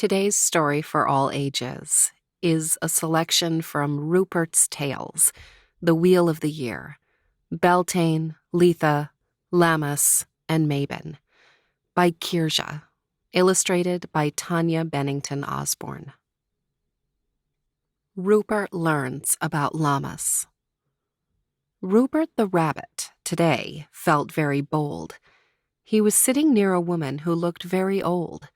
Today's story for all ages is a selection from Rupert's Tales, The Wheel of the Year, Beltane, Letha, Lammas, and Mabon, by Kirja, illustrated by Tanya Bennington Osborne. Rupert learns about Lammas. Rupert the rabbit, today, felt very bold. He was sitting near a woman who looked very old.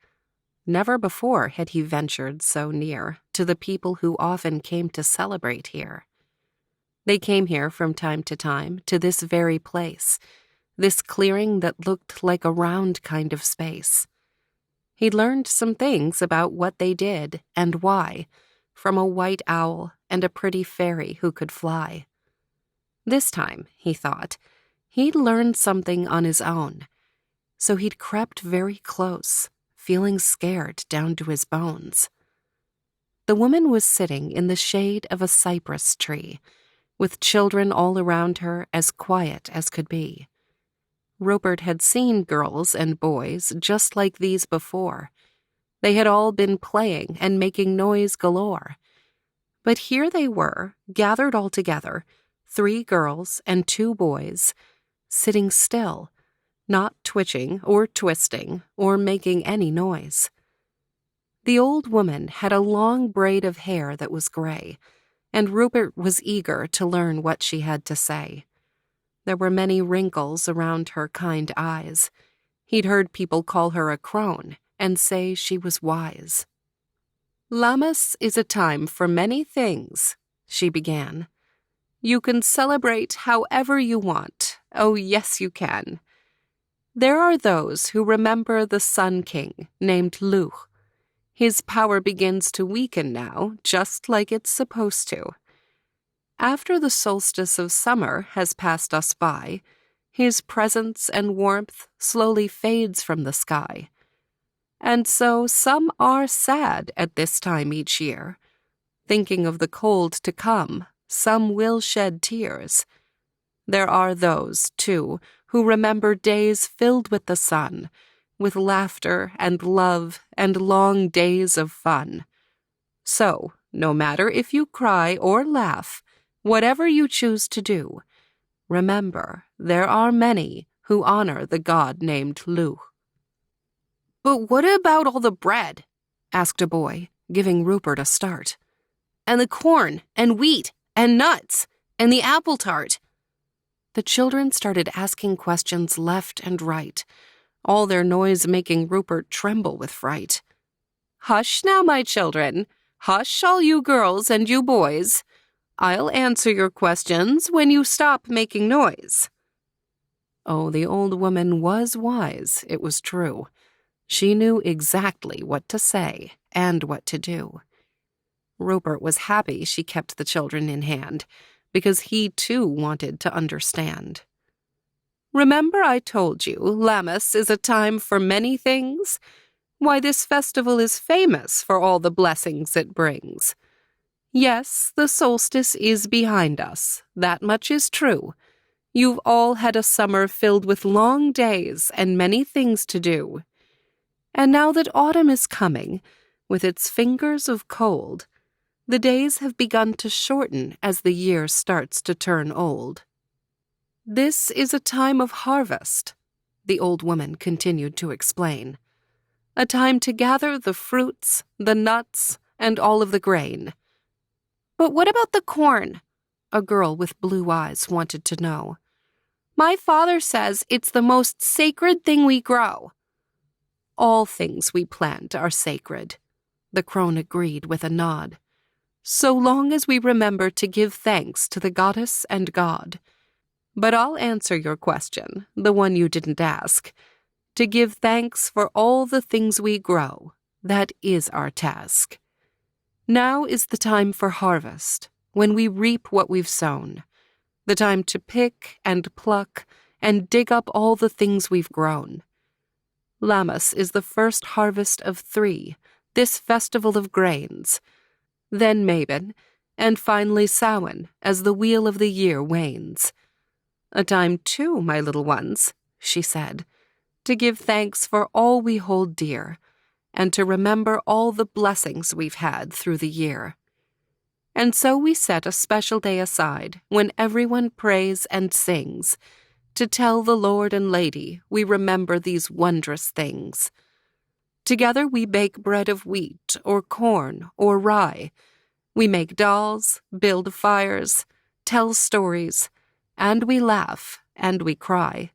Never before had he ventured so near to the people who often came to celebrate here. They came here from time to this very place, this clearing that looked like a round kind of space. He'd learned some things about what they did and why, from a white owl and a pretty fairy who could fly. This time, he thought, he'd learned something on his own, so he'd crept very close, feeling scared down to his bones. The woman was sitting in the shade of a cypress tree, with children all around her as quiet as could be. Rupert had seen girls and boys just like these before. They had all been playing and making noise galore. But here they were, gathered all together, 3 girls and 2 boys, sitting still, not twitching or twisting or making any noise. The old woman had a long braid of hair that was gray, and Rupert was eager to learn what she had to say. There were many wrinkles around her kind eyes. He'd heard people call her a crone and say she was wise. "Lammas is a time for many things," she began. "You can celebrate however you want. Oh, yes, you can. There are those who remember the Sun King named Luch. His power begins to weaken now, just like it's supposed to. After the solstice of summer has passed us by, his presence and warmth slowly fades from the sky. And so some are sad at this time each year. Thinking of the cold to come, some will shed tears. There are those, too, who remember days filled with the sun, with laughter and love and long days of fun. So, no matter if you cry or laugh, whatever you choose to do, remember there are many who honor the god named Luch." "But what about all the bread?" asked a boy, giving Rupert a start. "And the corn, and wheat, and nuts, and the apple tart?" The children started asking questions left and right, all their noise making Rupert tremble with fright. "Hush now, my children. Hush, all you girls and you boys. I'll answer your questions when you stop making noise." Oh, the old woman was wise, it was true. She knew exactly what to say and what to do. Rupert was happy she kept the children in hand, because he too wanted to understand. "Remember I told you Lammas is a time for many things? Why, this festival is famous for all the blessings it brings. Yes, the solstice is behind us, that much is true. You've all had a summer filled with long days and many things to do. And now that autumn is coming, with its fingers of cold, the days have begun to shorten as the year starts to turn old. This is a time of harvest," the old woman continued to explain. "A time to gather the fruits, the nuts, and all of the grain." "But what about the corn?" a girl with blue eyes wanted to know. "My father says it's the most sacred thing we grow." "All things we plant are sacred," the crone agreed with a nod, "so long as we remember to give thanks to the goddess and god. But I'll answer your question, the one you didn't ask. To give thanks for all the things we grow, that is our task. Now is the time for harvest, when we reap what we've sown, the time to pick and pluck and dig up all the things we've grown. Lammas is the first harvest of 3, this festival of grains, then Mabon, and finally Samhain as the wheel of the year wanes. A time too, my little ones, she said, to give thanks for all we hold dear, and to remember all the blessings we've had through the year. And so we set a special day aside when everyone prays and sings to tell the Lord and Lady we remember these wondrous things. Together we bake bread of wheat or corn or rye. We make dolls, build fires, tell stories, and we laugh and we cry.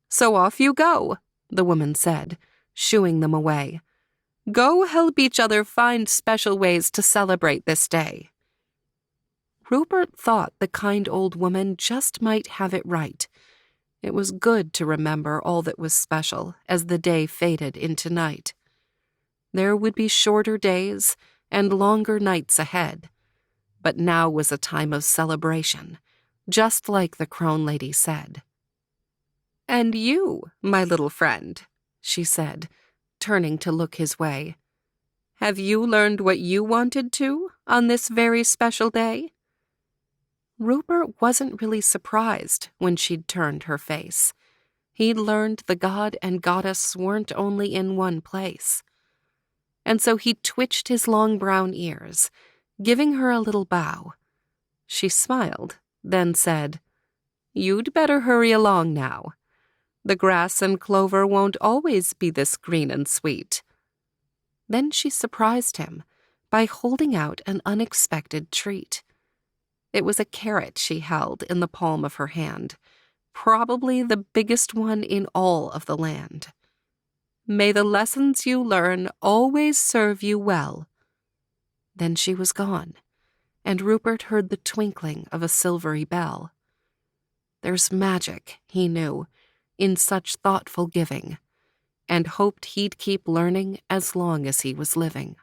So off you go, the woman said, shooing them away. Go help each other find special ways to celebrate this day. Rupert thought the kind old woman just might have it right. It was good to remember all that was special as the day faded into night. There would be shorter days and longer nights ahead, but now was a time of celebration, just like the crone lady said. "And you, my little friend," she said, turning to look his way. "Have you learned what you wanted to on this very special day?" Rupert wasn't really surprised when she'd turned her face. He'd learned the god and goddess weren't only in one place. And so he twitched his long brown ears, giving her a little bow. She smiled, then said, "You'd better hurry along now. The grass and clover won't always be this green and sweet." Then she surprised him by holding out an unexpected treat. It was a carrot she held in the palm of her hand, probably the biggest one in all of the land. "May the lessons you learn always serve you well." Then she was gone, and Rupert heard the twinkling of a silvery bell. There's magic, he knew, in such thoughtful giving, and hoped he'd keep learning as long as he was living.